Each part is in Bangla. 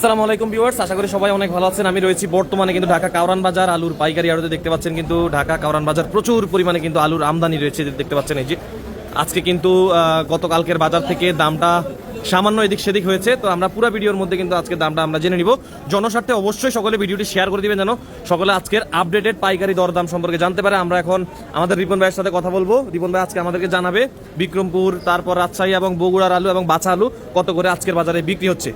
আসসালামু আলাইকুম ভিউয়ার্স, আশা করি সবাই অনেক ভালো আছেন। আমি রয়েছি বর্তমানে কিন্তু ঢাকা কাউরান বাজার আলুর পাইকারি আড়তে দেখতে পাচ্ছেন। কিন্তু ঢাকা কাউরান বাজার প্রচুর পরিমাণে কিন্তু আলুর আমদানি রয়েছে দেখতে পাচ্ছেন। এই যে আজকে কিন্তু গতকালকের বাজার থেকে দামটা সামান্য এদিক সেদিক হয়েছে। তো আমরা পুরো ভিডিওর মধ্যে কিন্তু আজকে দামটা আমরা জেনে নিব। জনস্বার্থে অবশ্যই সকলে ভিডিওটি শেয়ার করে দিবেন যেন সকলে আজকের আপডেটেড পাইকারি দরদাম সম্পর্কে জানতে পারে। আমরা এখন আমাদের রিপন ভাইয়ের সাথে কথা বলবো। রিপন ভাই আজকে আমাদেরকে জানাবে বিক্রমপুর, তারপর রাজশাহী এবং বগুড়ার আলু এবং বাছা আলু কত করে আজকের বাজারে বিক্রি হচ্ছে।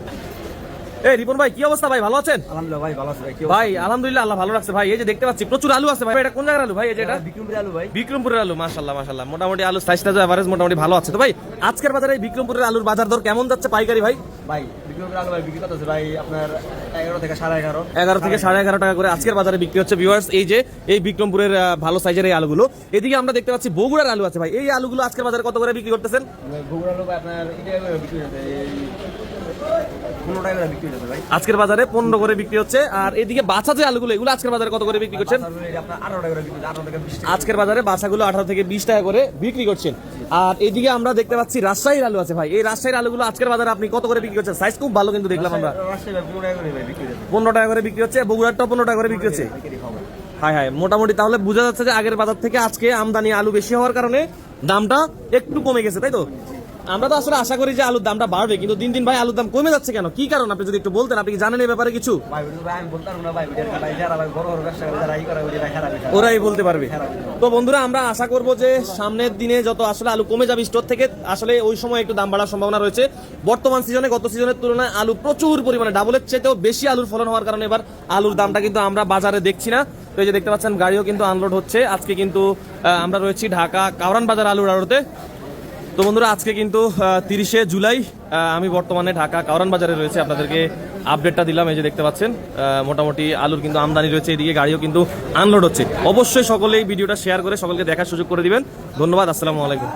এই রিপন ভাই, কি অবস্থা ভাই? ভালো আছেন? আলহামদুলিল্লাহ ভাই, ভালো আছি ভাই। ভাই আলহামদুলিল্লাহ, আল্লাহ ভালো রাখছে ভাই। এই যে দেখতে পাচ্ছি প্রচুর আলু আছে ভাই। এটা কোন জায়গার আলু ভাই? এই যে এটা বিক্রমপুরের আলু ভাই। বিক্রমপুরের আলু। মাশাআল্লাহ মাশাআল্লাহ, মোটামুটি আলু সাইজটা যে এভারেজ মোটামুটি ভালো আছে। তো ভাই আজকের বাজারে এই বিক্রমপুরের আলুর বাজার দর কেমন যাচ্ছে পাইকারি ভাই? ভাই বিক্রমপুরের আলু ভাই বিক্রি করতেছে ভাই আপনার 11 থেকে 11.5, 11 থেকে 11.5 টাকা করে আজকের বাজারে বিক্রি হচ্ছে ভিউয়ার্স। এই যে এই বিক্রমপুরের ভালো সাইজের এই আলুগুলো। এদিকে আমরা দেখতে পাচ্ছি বগুড়ার আলু আছে ভাই। এই আলুগুলো আজকের বাজারে কত করে বিক্রি করতেছেন? বগুড়ার আলু ভাই আপনার এটা বিক্রি হচ্ছে 15 টাকা করে বিক্রি হচ্ছে ভাই। আজকের বাজারে 15 করে বিক্রি হচ্ছে। আর এদিকে বাছা যে আলুগুলো, এগুলো আজকের বাজারে কত করে বিক্রি করছেন? আপনার 18 টাকা করে বিক্রি হচ্ছে, 18 থেকে 20 টাকা। আজকের বাজারে বাছাগুলো 18 থেকে 20 টাকা করে বিক্রি করছেন। আর এদিকে আমরা দেখতে পাচ্ছি রাজশাহীর আলু আছে ভাই। এই রাজশাহীর আলুগুলো আজকের বাজারে আপনি কত করে বিক্রি করছেন? সাইজ খুব ভালো কিন্তু দেখলাম আমরা। রাজশাহী ভাই 15 টাকা করে ভাই বিক্রি হচ্ছে। 15 টাকা করে বিক্রি হচ্ছে, বগুড়ারটাও 15 টাকা করে বিক্রি হচ্ছে। হ্যাঁ হ্যাঁ, মোটামুটি তাহলে বোঝা যাচ্ছে যে আগের বাজার থেকে আজকে আমদানি আলু বেশি হওয়ার কারণে দামটা একটু কমে গেছে, তাই তো? আমরা তো আসলে আশা করি যে আলুর দামটা বাড়বে, কিন্তু দিন দিন ভাই আলুর দাম কমে যাচ্ছে কেন? কি কারণ আপনি যদি একটু বলতেন। আপনি কি জানেন এই ব্যাপারে কিছু? ভাই আমি বলতাম না ভাই, ভাই যারা ভাই বড় বড় ব্যবসা করে যারা ই করে ওই খারাপ, ওরাই বলতে পারবে। তো বন্ধুরা, আমরা আশা করব যে সামনের দিনে যত আসলে আলু কমে যাবে স্টোর থেকে, আসলে ওই সময় একটু দাম বাড়ার সম্ভাবনা রয়েছে। বর্তমান সিজনে গত সিজনের তুলনায় আলু প্রচুর পরিমাণে ডাবলের চেয়েও বেশি আলুর ফলন হওয়ার কারণে এবার আলুর দামটা কিন্তু আমরা বাজারে দেখছি না। তো এই যে দেখতে পাচ্ছেন গাড়িও কিন্তু আনলোড হচ্ছে। আজকে কিন্তু আমরা রয়েছি ঢাকা কাউরান বাজার আলুর আড়তে। তো বন্ধুরা, আজকে কিন্তু 30শে জুলাই, আমি বর্তমানে ঢাকা কাউরান বাজারে রয়েছে। আপনাদেরকে আপডেটটা দিলাম। এই যে দেখতে পাচ্ছেন মোটামুটি আলুর কিন্তু আমদানি রয়েছে, এদিকে গাড়িও কিন্তু আনলোড হচ্ছে। অবশ্যই সকলে এই ভিডিওটা শেয়ার করে সকলকে দেখার সুযোগ করে দিবেন। ধন্যবাদ, আসসালামু আলাইকুম।